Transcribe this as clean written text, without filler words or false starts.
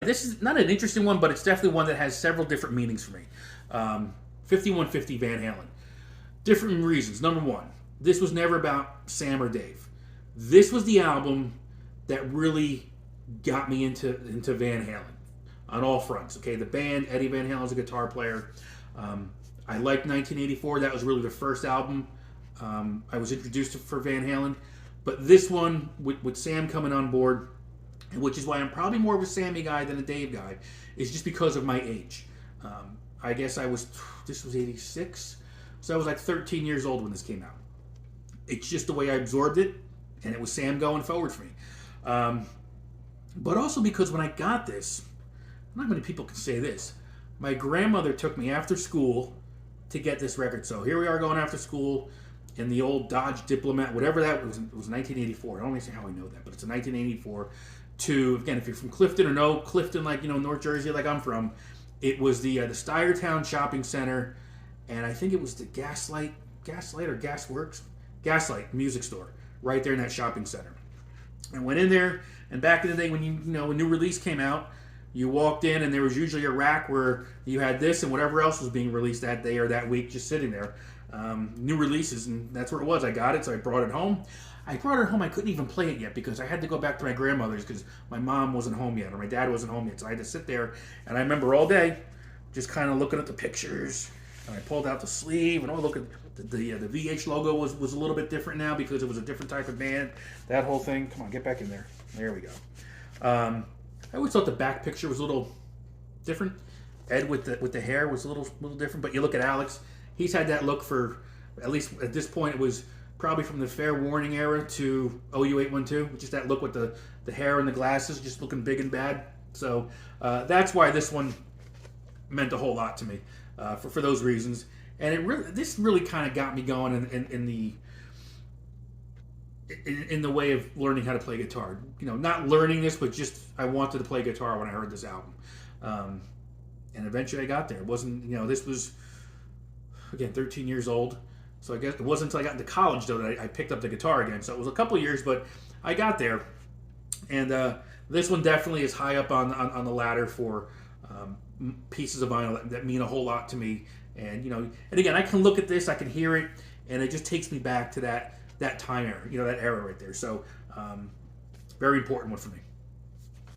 This is not an interesting one, but it's definitely one that has several different meanings for me. 5150 Van Halen. Different reasons. Number one, this was never about Sam or Dave. This was the album that really got me into Van Halen on all fronts. Okay, the band, Eddie Van Halen's a guitar player. I liked 1984. That was really the first album I was introduced to for Van Halen. But this one, with Sam coming on board, which is why I'm probably more of a Sammy guy than a Dave guy, is just because of my age. I guess this was 86, so I was like 13 years old when this came out. It's just the way I absorbed it, and it was Sam going forward for me. But also because when I got this, not many people can say this, my grandmother took me after school to get this record. So here we are going after school in the old Dodge Diplomat, whatever that was. It was 1984. I don't even know how I know that, but it's a 1984. To, again, if you're from Clifton or no Clifton, like, North Jersey, like I'm from, it was the Stuyertown Shopping Center, and I think it was the Gaslight or Gaslight music store right there in that shopping center. I went in there, and back in the day when a new release came out, you walked in and there was usually a rack where you had this and whatever else was being released that day or that week just sitting there. New releases, and that's where it was. I got it, so I brought it home. I couldn't even play it yet because I had to go back to my grandmother's because my mom wasn't home yet or my dad wasn't home yet. So I had to sit there, and I remember all day just kind of looking at the pictures. And I pulled out the sleeve, and look at the VH logo was a little bit different now because it was a different type of band. That whole thing. Come on, get back in there. There we go. I always thought the back picture was a little different. Ed with the hair was a little different. But you look at Alex, he's had that look for, at least at this point, it was probably from the Fair Warning era to OU812, just that look with the hair and the glasses, just looking big and bad. So that's why this one meant a whole lot to me for those reasons. And this really kind of got me going in the way of learning how to play guitar. Not learning this, but just I wanted to play guitar when I heard this album. And eventually I got there. It wasn't, this was, again, 13 years old. So I guess it wasn't until I got into college, though, that I picked up the guitar again. So it was a couple years, but I got there. And this one definitely is high up on the ladder for pieces of vinyl that mean a whole lot to me. And, and again, I can look at this, I can hear it, and it just takes me back to that time era, that era right there. So very important one for me.